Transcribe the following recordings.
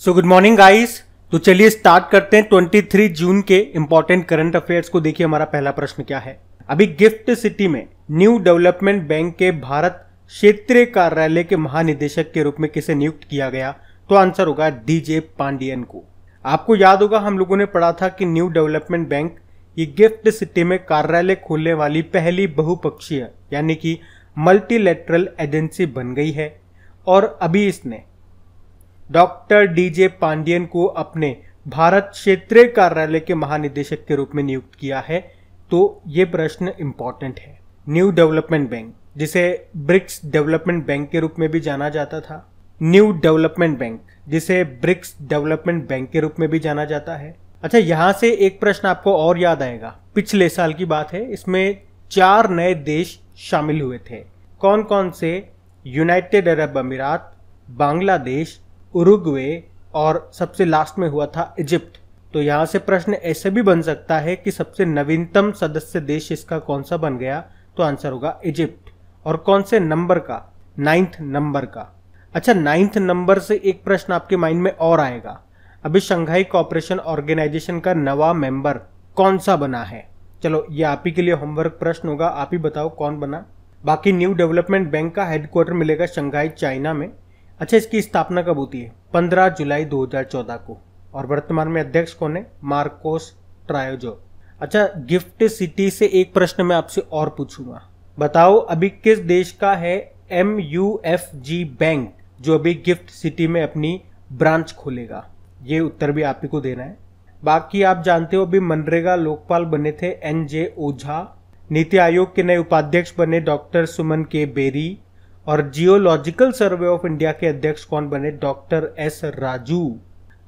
Good morning guys. तो चलिए start करते हैं 23 जून के इंपॉर्टेंट करंट अफेयर्स को। देखिए हमारा पहला प्रश्न क्या है। अभी गिफ्ट सिटी में न्यू डेवलपमेंट बैंक के भारत क्षेत्रीय कार्यालय के महानिदेशक के रूप में किसे नियुक्त किया गया? तो आंसर होगा डीजे पांडियन को। आपको याद होगा हम लोगों ने पढ़ा था कि न्यू डेवलपमेंट बैंक ये गिफ्ट सिटी में कार्यालय खोलने वाली पहली बहुपक्षीय यानी कि मल्टीलैटरल एजेंसी बन गई है और अभी इसने डॉक्टर डीजे पांडियन को अपने भारत क्षेत्रीय कार्यालय के महानिदेशक के रूप में नियुक्त किया है। तो ये प्रश्न इंपॉर्टेंट है। न्यू डेवलपमेंट बैंक जिसे ब्रिक्स डेवलपमेंट बैंक के रूप में भी जाना जाता था, न्यू डेवलपमेंट बैंक जिसे ब्रिक्स डेवलपमेंट बैंक के रूप में भी जाना जाता है। अच्छा, यहां से एक प्रश्न आपको और याद आएगा। पिछले साल की बात है, इसमें 4 नए देश शामिल हुए थे। कौन कौन से? यूनाइटेड अरब अमीरात, बांग्लादेश, उरुग्वे और सबसे लास्ट में हुआ था इजिप्ट। तो यहां से प्रश्न ऐसे भी बन सकता है कि सबसे नवीनतम सदस्य देश इसका कौन सा बन गया? तो आंसर होगा इजिप्ट। और कौन से नंबर का? 9th नंबर का। अच्छा, 9th नंबर से एक प्रश्न आपके माइंड में और आएगा। अभी शंघाई कोऑपरेशन ऑर्गेनाइजेशन का नवा मेंबर कौन सा बना है? चलो ये आप ही के लिए होमवर्क प्रश्न होगा, आप ही बताओ कौन बना। बाकी न्यू डेवलपमेंट बैंक का हेडक्वार्टर मिलेगा शंघाई चाइना में। अच्छा, इसकी स्थापना कब होती है? 15 जुलाई 2014 को। और वर्तमान में अध्यक्ष कौन है? मार्कोस ट्रायोजो। अच्छा, गिफ्ट सिटी से एक प्रश्न मैं आपसे और पूछूंगा। बताओ अभी किस देश का है MUFG बैंक जो अभी गिफ्ट सिटी में अपनी ब्रांच खोलेगा? ये उत्तर भी आप ही को देना है। बाकी आप जानते हो अभी मनरेगा लोकपाल बने थे NJ ओझा, नीति आयोग के नए उपाध्यक्ष बने डॉक्टर सुमन के बेरी और जियोलॉजिकल सर्वे ऑफ इंडिया के अध्यक्ष कौन बने? Doctor S Raju.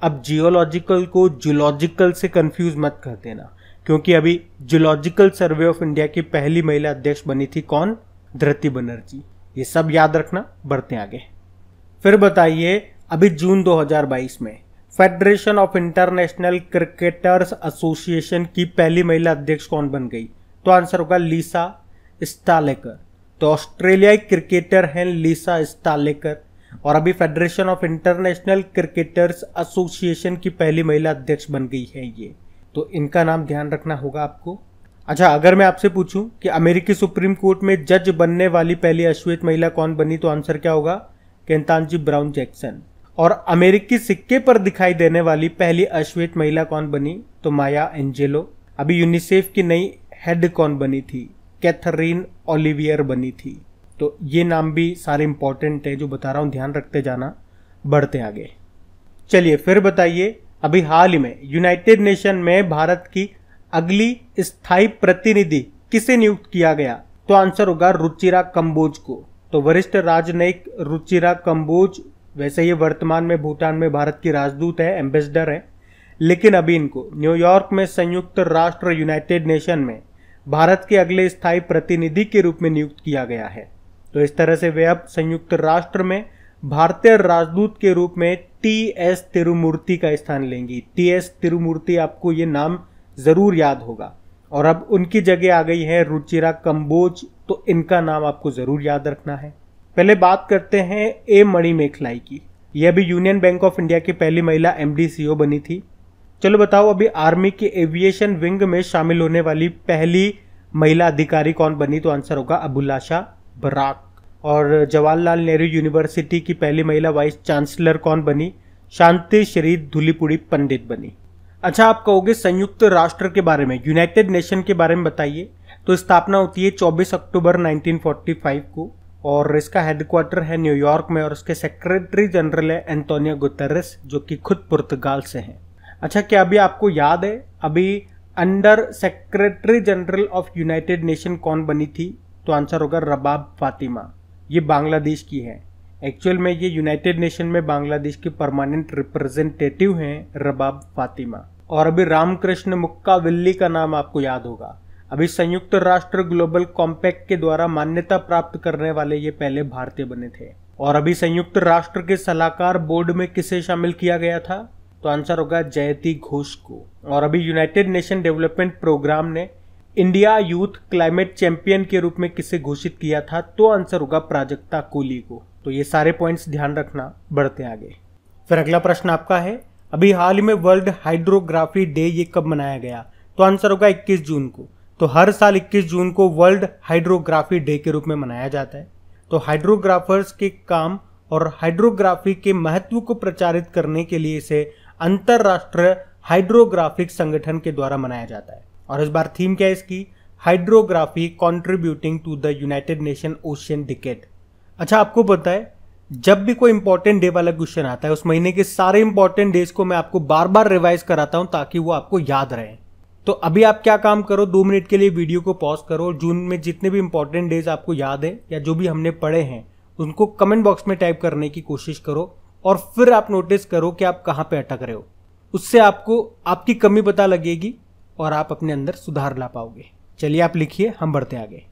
अब जियोलॉजिकल को जूलॉजिकल से कंफ्यूज मत कर देना, क्योंकि अभी जियोलॉजिकल सर्वे ऑफ इंडिया की पहली महिला अध्यक्ष बनी थी कौन? धृति बनर्जी। ये सब याद रखना। बढ़ते आगे। फिर बताइए, अभी जून 2022 में federation of international cricketers association की पहली महिला अध्यक्ष कौन बन गई? तो आंसर होगा लीसा स्टालेकर। तो ऑस्ट्रेलियाई क्रिकेटर हैं लीसा स्टालेकर और अभी federation of international cricketers association की पहली महिला अध्यक्ष बन गई है ये। तो इनका नाम ध्यान रखना होगा आपको। अच्छा, अगर मैं आपसे पूछूं कि अमेरिकी सुप्रीम कोर्ट में जज बनने वाली पहली अश्वेत महिला कौन बनी? तो आंसर क्या होगा? केंतांजी ब्राउन जैक्सन। और अमेरिकी सिक्के पर दिखाई देने वाली पहली अश्वेत महिला कौन बनी? तो माया एंजेलो। अभी यूनिसेफ की नई हेड कौन बनी थी? कैथरीन ओलिवियर बनी थी। तो ये नाम भी सारे इंपॉर्टेंट है जो बता रहा हूं, ध्यान रखते जाना। बढ़ते आगे। चलिए फिर बताइए, अभी हाल ही में यूनाइटेड नेशन में भारत की अगली स्थायी प्रतिनिधि किसे नियुक्त किया गया? तो आंसर होगा रुचिरा कंबोज को। तो वरिष्ठ राजनयिक रुचिरा कंबोज, वैसे ये वर्तमान में भूटान में भारत की राजदूत है, एम्बेसडर है, लेकिन अभी इनको न्यूयॉर्क में संयुक्त राष्ट्र यूनाइटेड नेशन में भारत के अगले स्थायी प्रतिनिधि के रूप में नियुक्त किया गया है। तो इस तरह से वे अब संयुक्त राष्ट्र में भारतीय राजदूत के रूप में TS तिरुमूर्ति का स्थान लेंगी। TS तिरुमूर्ति, आपको ये नाम जरूर याद होगा। और अब उनकी जगह आ गई है रुचिरा कंबोज। तो इनका नाम आपको जरूर याद रखना है। पहले बात करते हैं A मणिमेखलाई की। यह भी यूनियन बैंक ऑफ इंडिया की पहली महिला MD CEO बनी थी। चलो बताओ, अभी आर्मी के एविएशन विंग में शामिल होने वाली पहली महिला अधिकारी कौन बनी? तो आंसर होगा अबुलाशा बराक। और जवाहरलाल नेहरू यूनिवर्सिटी की पहली महिला वाइस चांसलर कौन बनी? शांति श्री धुलीपुड़ी पंडित बनी। अच्छा, आप कहोगे संयुक्त राष्ट्र के बारे में, यूनाइटेड नेशन के बारे में बताइए। तो स्थापना होती है 24 अक्टूबर 1945 को और इसका हेडक्वार्टर है न्यूयॉर्क में और उसके सेक्रेटरी जनरल है एंटोनियो गुतेरेस, जो कि खुद पुर्तगाल से हैं। अच्छा, क्या अभी आपको याद है अभी under secretary general of United nation कौन बनी थी? तो आंसर होगा रबाब फातिमा। ये बांग्लादेश की है। एक्चुअल में ये यूनाइटेड नेशन में बांग्लादेश की परमानेंट रिप्रेजेंटेटिव हैं रबाब फातिमा। और अभी रामकृष्ण मुक्काविल्ली का नाम आपको याद होगा। अभी संयुक्त राष्ट्र ग्लोबल कॉम्पैक्ट के द्वारा मान्यता प्राप्त करने वाले ये पहले भारतीय बने थे। और अभी संयुक्त राष्ट्र के सलाहकार बोर्ड में किसे शामिल किया गया था? तो आंसर होगा जयति घोष को। और अभी यूनाइटेड नेशन डेवलपमेंट प्रोग्राम ने इंडिया यूथ क्लाइमेट चैंपियन के रूप में किसे घोषित किया था? तो आंसर होगा प्राजक्ता कोली को। तो ये सारे पॉइंट्स ध्यान रखना। बढ़ते आगे। फिर अगला प्रश्न आपका है, अभी हाल ही में वर्ल्ड हाइड्रोग्राफी डे ये कब मनाया गया? तो आंसर होगा 21 जून को। तो हर साल 21 जून को वर्ल्ड हाइड्रोग्राफी डे के रूप में मनाया जाता है। तो हाइड्रोग्राफर्स के काम और हाइड्रोग्राफी के महत्व को प्रचारित करने के लिए इसे अंतरराष्ट्रीय हाइड्रोग्राफिक संगठन के द्वारा मनाया जाता है। और इस बार थीम क्या है इसकी? Hydrography contributing to the United Nation Ocean Decade. अच्छा, आपको पता है जब भी कोई इंपॉर्टेंट डे वाला क्वेश्चन आता है उस महीने के सारे इंपॉर्टेंट डेज को मैं आपको बार बार रिवाइज कराता हूं ताकि वो आपको याद रहे। तो अभी आप क्या काम करो, 2 मिनट के लिए वीडियो को पॉज करो। जून में जितने भी इंपॉर्टेंट डेज आपको याद है या जो भी हमने पढ़े हैं उनको कमेंट बॉक्स में टाइप करने की कोशिश करो और फिर आप नोटिस करो कि आप कहां पे अटक रहे हो। उससे आपको आपकी कमी पता लगेगी और आप अपने अंदर सुधार ला पाओगे। चलिए आप लिखिए, हम बढ़ते आगे।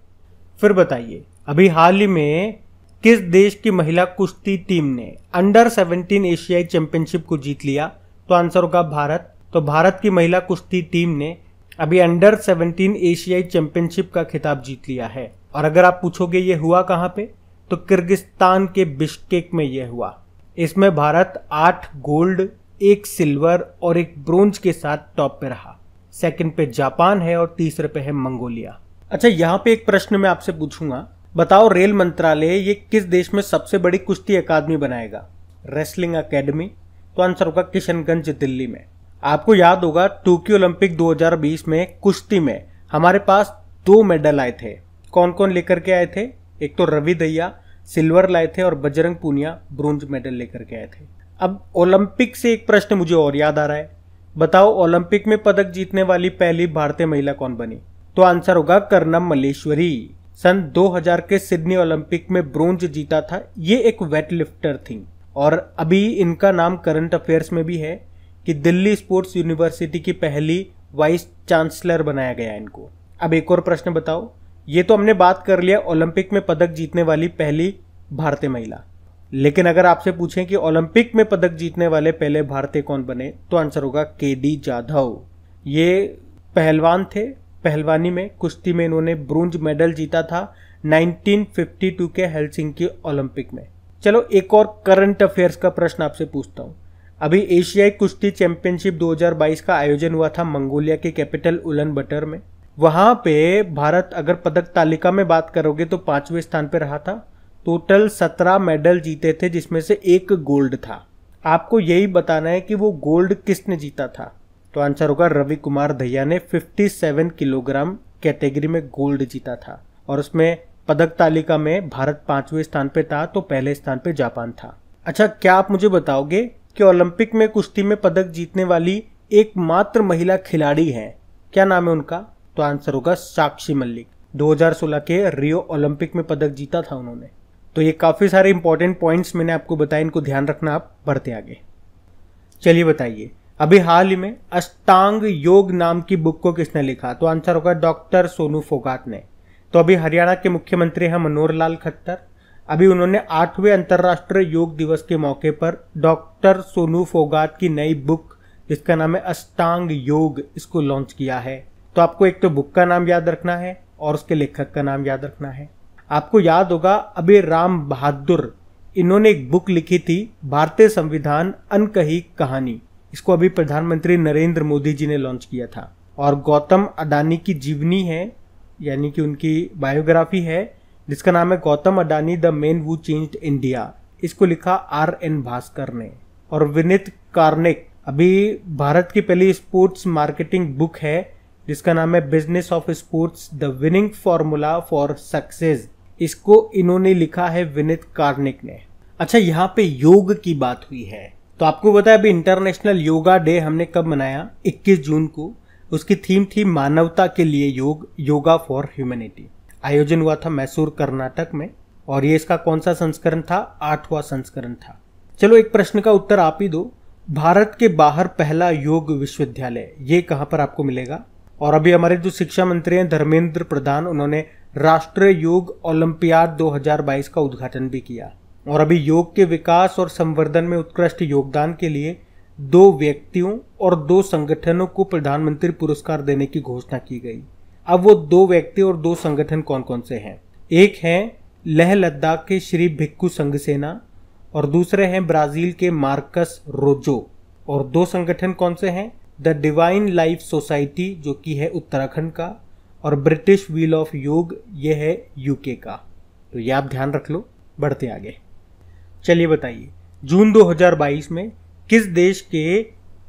फिर बताइए, अभी हाल ही में किस देश की महिला कुश्ती टीम ने अंडर 17 एशियाई चैंपियनशिप को जीत लिया? तो आंसर होगा भारत। तो भारत की महिला कुश्ती टीम ने अभी अंडर 17 एशियाई चैंपियनशिप का खिताब जीत लिया है। और अगर आप पूछोगे ये हुआ कहां पे, तो किर्गिस्तान के बिश्केक में यह हुआ। इसमें भारत 8 गोल्ड, 1 सिल्वर और 1 ब्रोंज के साथ टॉप पे रहा। सेकंड पे जापान है और तीसरे पे है मंगोलिया। अच्छा, यहाँ पे एक प्रश्न मैं आपसे पूछूंगा, बताओ रेल मंत्रालय ये किस देश में सबसे बड़ी कुश्ती अकादमी बनाएगा? Wrestling academy. तो आंसर होगा किशनगंज, दिल्ली में। आपको याद होगा टोक्यो ओलंपिक 2020 में कुश्ती में हमारे पास 2 मेडल आए थे। कौन कौन लेकर के आए थे? एक तो रवि दहिया सिल्वर लाए थे और बजरंग पूनिया ब्रोंज मेडल लेकर के आए थे। अब ओलंपिक से एक प्रश्न मुझे और याद आ रहा है, बताओ ओलंपिक में पदक जीतने वाली पहली भारतीय महिला कौन बनी? तो आंसर होगा कर्णम मल्लेश्वरी। सन 2000 के सिडनी ओलंपिक में ब्रोंज जीता था। ये एक वेट लिफ्टर थी और अभी इनका नाम करंट अफेयर्स में भी है कि दिल्ली स्पोर्ट्स यूनिवर्सिटी की पहली वाइस चांसलर बनाया गया इनको। अब एक और प्रश्न बताओ, ये तो हमने बात कर लिया ओलंपिक में पदक जीतने वाली पहली भारतीय महिला, लेकिन अगर आपसे पूछें कि ओलंपिक में पदक जीतने वाले पहले भारतीय कौन बने, तो आंसर होगा केडी जाधव। ये पहलवान थे, पहलवानी में कुश्ती में इन्होंने ब्रोंज मेडल जीता था 1952 के हेलसिंकी ओलंपिक में। चलो एक और करंट अफेयर्स का प्रश्न आपसे पूछता हूँ। अभी एशियाई कुश्ती चैंपियनशिप 2022 का आयोजन हुआ था मंगोलिया के कैपिटल उलन बटर में। वहां पे भारत अगर पदक तालिका में बात करोगे तो 5वें स्थान पे रहा था। टोटल 17 मेडल जीते थे जिसमें से 1 गोल्ड था। आपको यही बताना है कि वो गोल्ड किसने जीता था। तो आंसर होगा रवि कुमार दहिया ने 57 किलोग्राम कैटेगरी में गोल्ड जीता था और उसमें पदक तालिका में भारत 5वें स्थान पे था, तो पहले स्थान पे जापान था। अच्छा, क्या आप मुझे बताओगे कि ओलंपिक में कुश्ती में पदक जीतने वाली एकमात्र महिला खिलाड़ी है, क्या नाम है उनका? तो आंसर होगा साक्षी मलिक। 2016 के रियो ओलंपिक में पदक जीता था उन्होंने। तो ये काफी सारे इंपॉर्टेंट पॉइंट्स मैंने आपको बताए, इनको ध्यान रखना। आप बढ़ते आगे। चलिए बताइए, अभी हाल ही में अष्टांग योग नाम की बुक को किसने लिखा? तो आंसर होगा डॉक्टर सोनू फोगाट ने। तो अभी हरियाणा के मुख्यमंत्री हैं मनोहर लाल खट्टर। अभी उन्होंने 8वें अंतर्राष्ट्रीय योग दिवस के मौके पर डॉक्टर सोनू फोगाट की नई बुक जिसका नाम है अष्टांग योग, इसको लॉन्च किया है। तो आपको एक तो बुक का नाम याद रखना है और उसके लेखक का नाम याद रखना है। आपको याद होगा अभी राम बहादुर, इन्होंने एक बुक लिखी थी भारतीय संविधान अनकही कहानी। इसको अभी प्रधानमंत्री नरेंद्र मोदी जी ने लॉन्च किया था। और गौतम अडानी की जीवनी है, यानी कि उनकी बायोग्राफी है जिसका नाम है Gautam Adani the man who changed India. इसको लिखा RN भास्कर ने। और विनीत कार्निक, अभी भारत की पहली स्पोर्ट्स मार्केटिंग बुक है जिसका नाम है business of sports the winning formula for success. इसको इन्होंने लिखा है विनीत कार्निक ने। अच्छा, यहाँ पे योग की बात हुई है तो आपको पता है अभी इंटरनेशनल योगा डे हमने कब मनाया? 21 जून को। उसकी थीम थी मानवता के लिए योग, योगा फॉर ह्यूमैनिटी। आयोजन हुआ था मैसूर कर्नाटक में और ये इसका कौन सा संस्करण था? 8वां संस्करण था। चलो एक प्रश्न का उत्तर आप ही दो, भारत के बाहर पहला योग विश्वविद्यालय ये कहां पर आपको मिलेगा? और अभी हमारे जो शिक्षा मंत्री हैं धर्मेंद्र प्रधान, उन्होंने राष्ट्रीय योग ओलंपियाड 2022 का उद्घाटन भी किया। और अभी योग के विकास और संवर्धन में उत्कृष्ट योगदान के लिए 2 व्यक्तियों और 2 संगठनों को प्रधानमंत्री पुरस्कार देने की घोषणा की गई। अब वो 2 व्यक्ति और 2 संगठन कौन कौन से हैं? एक हैं लेह लद्दाख के श्री भिक्खु संघ सेना और दूसरे हैं ब्राजील के मार्कस रोजो। और 2 संगठन कौन से हैं? द डिवाइन लाइफ सोसाइटी जो कि है उत्तराखंड का, और ब्रिटिश व्हील ऑफ योग ये है यूके का। तो ये आप ध्यान रख लो। बढ़ते आगे। चलिए बताइए, जून 2022 में किस देश के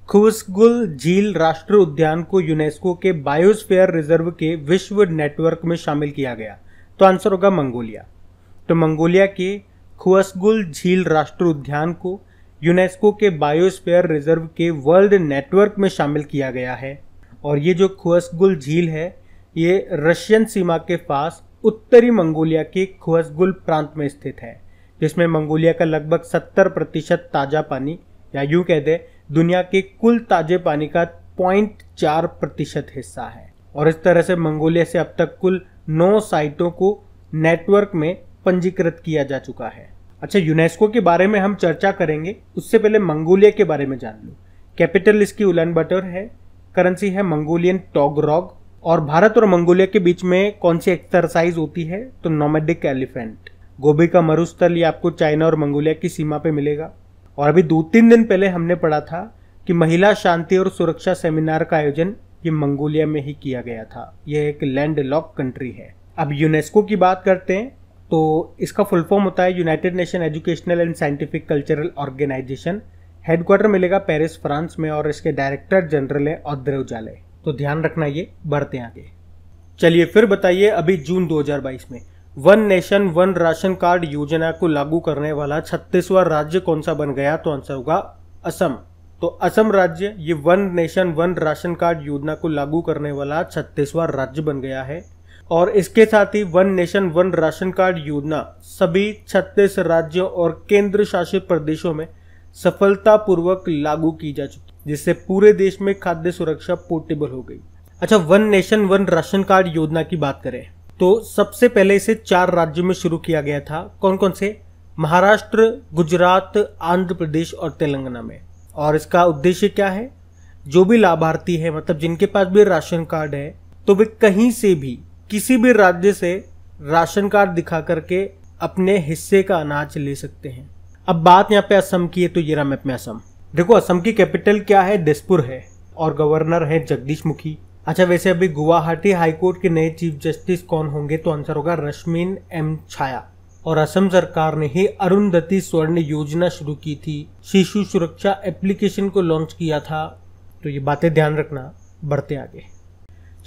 खुसगुल झील राष्ट्रीय उद्यान को यूनेस्को के बायोस्फीयर रिजर्व के विश्व नेटवर्क में शामिल किया गया? तो आंसर होगा मंगोलिया। तो मंगोलिया के खुसगुल झील राष्ट्रीय उद्यान को यूनेस्को के बायोस्फीयर रिजर्व के वर्ल्ड नेटवर्क में शामिल किया गया है। और ये जो खुसगुल झील है ये रशियन सीमा के पास उत्तरी मंगोलिया के खुसगुल प्रांत में स्थित है, जिसमें मंगोलिया का लगभग 70% ताजा पानी, या यूं कह दे दुनिया के कुल ताजे पानी का 0.4% हिस्सा है। और इस तरह से मंगोलिया से अब तक कुल 9 साइटों को नेटवर्क में पंजीकृत किया जा चुका है। अच्छा, यूनेस्को के बारे में हम चर्चा करेंगे, उससे पहले मंगोलिया के बारे में जान लो। कैपिटल इसकी उलानबाटर है, करेंसी है मंगोलियन टोगरोग। और भारत और मंगोलिया के बीच में कौन सी एक्सरसाइज होती है? तो नोमैडिक एलिफेंट। गोबी का मरुस्थल ये आपको चाइना और मंगोलिया की सीमा पे मिलेगा। और अभी 2-3 दिन पहले हमने पढ़ा था कि महिला शांति और सुरक्षा सेमिनार का आयोजन ये मंगोलिया में ही किया गया था। यह एक लैंड लॉक कंट्री है। अब यूनेस्को की बात करते हैं तो इसका फुल फॉर्म होता है United Nation Educational and Scientific Cultural Organization. Headquarter मिलेगा पेरिस फ्रांस में और इसके डायरेक्टर जनरल है ऑड्रे अज़ौले। तो ध्यान रखना ये। बढ़ते आगे। चलिए फिर बताइए, अभी जून 2022 में one nation one ration card योजना को लागू करने वाला 36वां राज्य कौन सा बन गया? तो आंसर होगा असम। तो असम राज्य ये one nation one ration card योजना को लागू करने वाला 36वां राज्य बन गया है। और इसके साथ ही one nation one ration card योजना सभी 36 राज्यों और केंद्र शासित प्रदेशों में सफलतापूर्वक लागू की जा चुकी, जिससे पूरे देश में खाद्य सुरक्षा पोर्टेबल हो गई। अच्छा, one nation one ration card योजना की बात करें तो सबसे पहले इसे 4 राज्यों में शुरू किया गया था। कौन कौन से? महाराष्ट्र, गुजरात, आंध्र प्रदेश और तेलंगाना में। और इसका उद्देश्य क्या है? जो भी लाभार्थी है, मतलब जिनके पास भी राशन कार्ड है, तो वे कहीं से भी किसी भी राज्य से राशन कार्ड दिखा करके अपने हिस्से का अनाज ले सकते हैं। अब बात यहाँ पे असम की है, तो ये रहा मैप में असम। देखो, असम की कैपिटल क्या है? दिसपुर है और गवर्नर है जगदीश मुखी। अच्छा, वैसे अभी गुवाहाटी हाईकोर्ट के नए चीफ जस्टिस कौन होंगे? तो आंसर होगा रश्मिन एम छाया। और असम सरकार ने ही अरुंधति स्वर्ण योजना शुरू की थी, शिशु सुरक्षा एप्लीकेशन को लॉन्च किया था। तो ये बातें ध्यान रखना। बढ़ते आगे।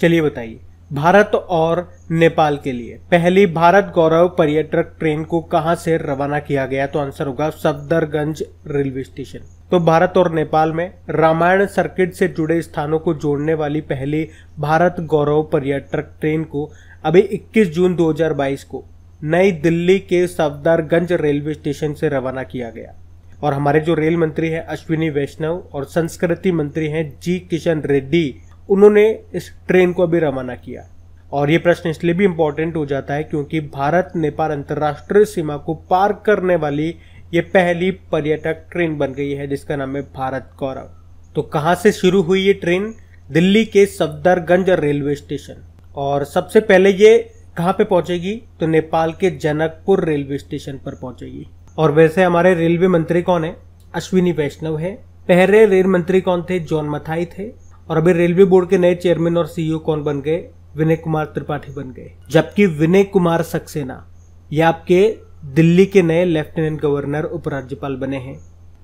चलिए बताइए, भारत और नेपाल के लिए पहली भारत गौरव पर्यटक ट्रेन को कहां से रवाना किया गया? तो आंसर होगा सफदरगंज रेलवे स्टेशन। तो भारत और नेपाल में रामायण सर्किट से जुड़े स्थानों को जोड़ने वाली पहली भारत गौरव पर्यटक ट्रेन को अभी 21 जून 2022 को नई दिल्ली के सफदरगंज रेलवे स्टेशन से रवाना किया गया। और हमारे जो रेल मंत्री हैं अश्विनी वैष्णव और संस्कृति मंत्री हैं जी किशन रेड्डी, उन्होंने इस ट्रेन को अभी रवाना किया। और ये प्रश्न इसलिए भी इम्पोर्टेंट हो जाता है क्योंकि भारत नेपाल अंतर्राष्ट्रीय सीमा को पार करने वाली ये पहली पर्यटक ट्रेन बन गई है, जिसका नाम है भारत गौरव। तो कहां से शुरू हुई ये ट्रेन? दिल्ली के सफदरगंज रेलवे स्टेशन। और सबसे पहले ये कहां पे पहुंचेगी? तो नेपाल के जनकपुर रेलवे स्टेशन पर पहुंचेगी। और वैसे हमारे रेलवे मंत्री कौन है? अश्विनी वैष्णव है। पहले रेल मंत्री कौन थे? जॉन मथाई थे। और अभी रेलवे बोर्ड के नए चेयरमैन और सीईओ कौन बन गए? विनय कुमार त्रिपाठी बन गए। जबकि विनय कुमार सक्सेना ये आपके दिल्ली के नए लेफ्टिनेंट गवर्नर उपराज्यपाल बने हैं।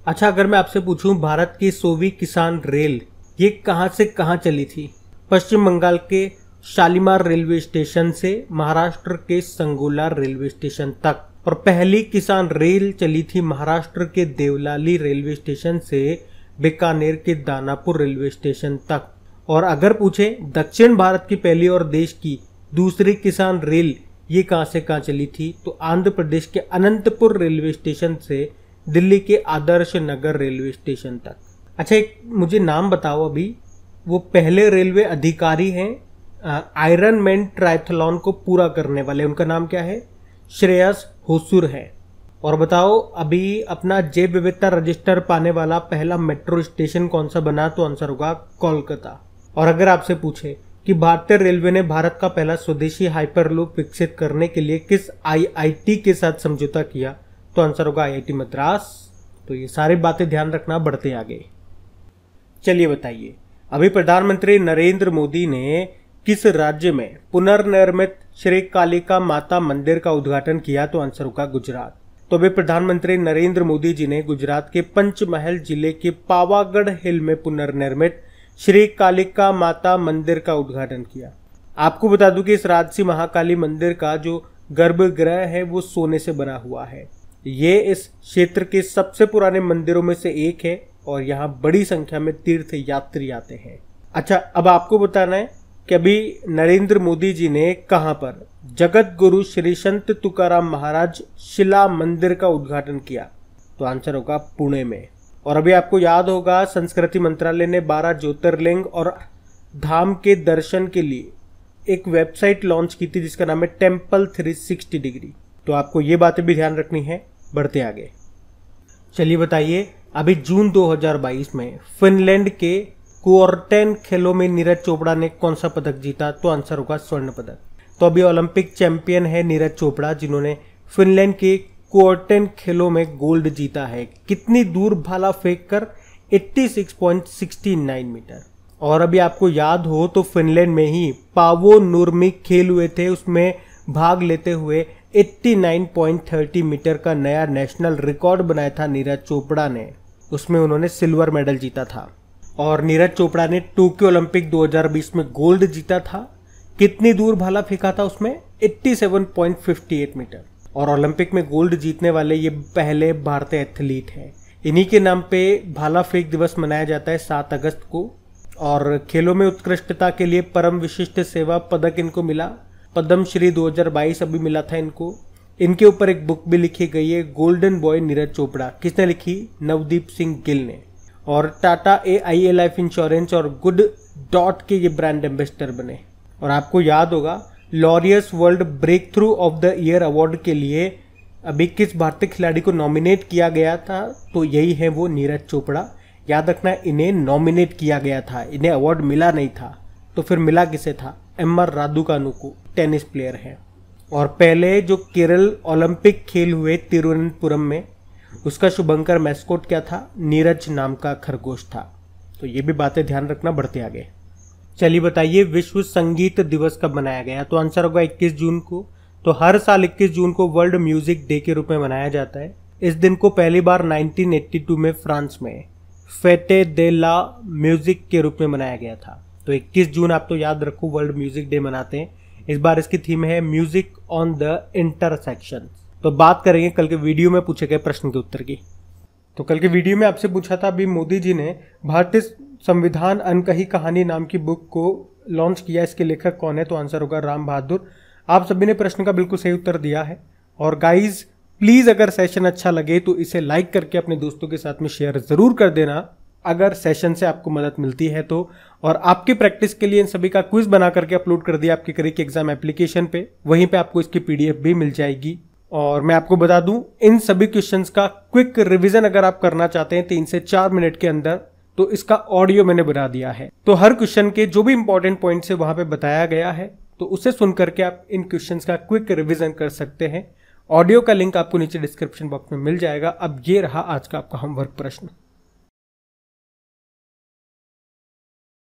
अच्छा, अगर मैं आपसे पूछूं भारत की 100वीं किसान रेल ये कहां से कहां चली थी? पश्चिम बंगाल के शालीमार रेलवे स्टेशन से महाराष्ट्र के संगोला रेलवे स्टेशन तक। और पहली किसान रेल चली थी महाराष्ट्र के देवलाली रेलवे स्टेशन से बीकानेर के दानापुर रेलवे स्टेशन तक। और अगर पूछे दक्षिण भारत की पहली और देश की दूसरी किसान रेल ये कहां से कहां चली थी? तो आंध्र प्रदेश के अनंतपुर रेलवे स्टेशन से दिल्ली के आदर्श नगर रेलवे स्टेशन तक। अच्छा, एक मुझे नाम बताओ अभी, वो पहले रेलवे अधिकारी हैं आयरन मैन ट्रायथलॉन को पूरा करने वाले, उनका नाम क्या है? श्रेयस होसुर है। और बताओ अभी अपना जैव विविधता रजिस्टर पाने वाला पहला मेट्रो स्टेशन कौन सा बना? तो आंसर होगा कोलकाता। और अगर आपसे पूछे कि भारतीय रेलवे ने भारत का पहला स्वदेशी हाइपरलूप विकसित करने के लिए किस आईआईटी के साथ समझौता किया? तो आंसर होगा IIT मद्रास। तो ये सारी बातें ध्यान रखना, बढ़ते आगे। चलिए बताइए, अभी प्रधानमंत्री नरेंद्र मोदी ने किस राज्य में पुनर्निर्मित श्री कालिका माता मंदिर का उद्घाटन किया? तो आंसर होगा गुजरात। तो अभी प्रधानमंत्री नरेंद्र मोदी जी ने गुजरात के पंचमहल जिले के पावागढ़ हिल में पुनर्निर्मित श्री कालिका माता मंदिर का उद्घाटन किया। आपको बता दूं कि इस राजसी महाकाली मंदिर का जो गर्भगृह है वो सोने से बना हुआ है। ये इस क्षेत्र के सबसे पुराने मंदिरों में से एक है और यहाँ बड़ी संख्या में तीर्थ यात्री आते हैं। अच्छा, अब आपको बताना है कि अभी नरेंद्र मोदी जी ने कहां पर जगत गुरु श्री संत तुकाराम महाराज शिला मंदिर का उद्घाटन किया? तो आंसर होगा पुणे में। और अभी आपको याद होगा संस्कृति मंत्रालय ने 12 ज्योतिर्लिंग और धाम के दर्शन के लिए एक वेबसाइट लॉन्च की थी जिसका नाम है टेम्पल 360 डिग्री। तो आपको ये बातें भी ध्यान रखनी है, बढ़ते आगे। चलिए बताइए, अभी जून 2022 में फिनलैंड के कुओर्टेन खेलों में नीरज चोपड़ा ने कौन सा पदक जीता? तो आंसर होगा स्वर्ण पदक। तो अभी ओलंपिक चैंपियन है नीरज चोपड़ा, जिन्होंने फिनलैंड के कुओर्टेन खेलों में गोल्ड जीता है। कितनी दूर भाला फेंक कर? 86.69 मीटर। और अभी आपको याद हो तो फिनलैंड में ही पावो नुर्मी खेल हुए थे, उसमें भाग लेते हुए 89.30 मीटर का नया नेशनल रिकॉर्ड बनाया था नीरज चोपड़ा ने। उसमें उन्होंने सिल्वर मेडल जीता था। और नीरज चोपड़ा ने टोक्यो ओलंपिक 2020 में गोल्ड जीता था। कितनी दूर भाला फेंका था उसमें? 87.58 मीटर। और ओलंपिक में गोल्ड जीतने वाले ये पहले भारतीय एथलीट हैं। इन्हीं के नाम पे भाला फेंक दिवस मनाया जाता है 7 अगस्त को। और खेलों में उत्कृष्टता के लिए परम विशिष्ट सेवा पदक इनको मिला। पद्मश्री 2022 अभी मिला था इनको। इनके ऊपर एक बुक भी लिखी गई है, गोल्डन बॉय नीरज चोपड़ा। किसने लिखी? नवदीप सिंह गिल ने। और टाटा AIA लाइफ इंश्योरेंस और गुड डॉट के ये ब्रांड एम्बेसडर बने। और आपको याद होगा Laureus World breakthrough of the year award के लिए अभी किस भारतीय खिलाड़ी को नॉमिनेट किया गया था? तो यही है वो नीरज चोपड़ा। याद रखना, इन्हें नॉमिनेट किया गया था, इन्हें अवार्ड मिला नहीं था। तो फिर मिला किसे था? MR राधुकानु को, टेनिस प्लेयर है। और पहले जो केरल ओलंपिक खेल हुए तिरुवनंतपुरम में, उसका शुभंकर मैस्कोट क्या था? नीरज नाम का खरगोश था। तो ये भी बातें ध्यान रखना, बढ़ते आगे। चलिए बताइए, विश्व संगीत दिवस कब मनाया गया? तो आंसर होगा 21 जून को। तो हर साल 21 जून को वर्ल्ड म्यूजिक डे के रूप में मनाया जाता है। इस दिन को पहली बार 1982 में फ्रांस में फेटे दे ला म्यूजिक के रूप में मनाया गया था। तो 21 जून आप तो याद रखो वर्ल्ड म्यूजिक डे मनाते हैं। इस बार इसकी थीम है म्यूजिक ऑन द इंटरसेक्शन। तो बात करेंगे कल के वीडियो में पूछे गए प्रश्न के उत्तर की। तो कल के वीडियो में आपसे पूछा था अभी मोदी जी ने भारतीय संविधान अनकही कहानी नाम की बुक को लॉन्च किया। इसके लेखक कौन है? तो आंसर होगा राम बहादुर। आप सभी ने प्रश्न का बिल्कुल सही उत्तर दिया है। और गाइज प्लीज अगर सेशन अच्छा लगे तो इसे लाइक करके अपने दोस्तों के साथ में शेयर जरूर कर देना अगर सेशन से आपको मदद मिलती है तो। और आपकी प्रैक्टिस के लिए इन सभी का क्विज बना करके अपलोड कर दिया आपके करियर एग्जाम एप्लीकेशन पे। वहीं पे आपको इसकी PDF भी मिल जाएगी। और मैं आपको बता दूं, इन सभी क्वेश्चंस का क्विक रिवीजन अगर आप करना चाहते हैं 3 से 4 मिनट के अंदर, तो इसका ऑडियो मैंने बना दिया है। तो हर क्वेश्चन के जो भी इंपॉर्टेंट पॉइंट्स है वहां पे बताया गया है, तो उसे सुन करके आप इन क्वेश्चंस का क्विक रिवीजन कर सकते हैं। ऑडियो का लिंक आपको नीचे डिस्क्रिप्शन बॉक्स में मिल जाएगा। अब ये रहा आज का आपका होमवर्क प्रश्न।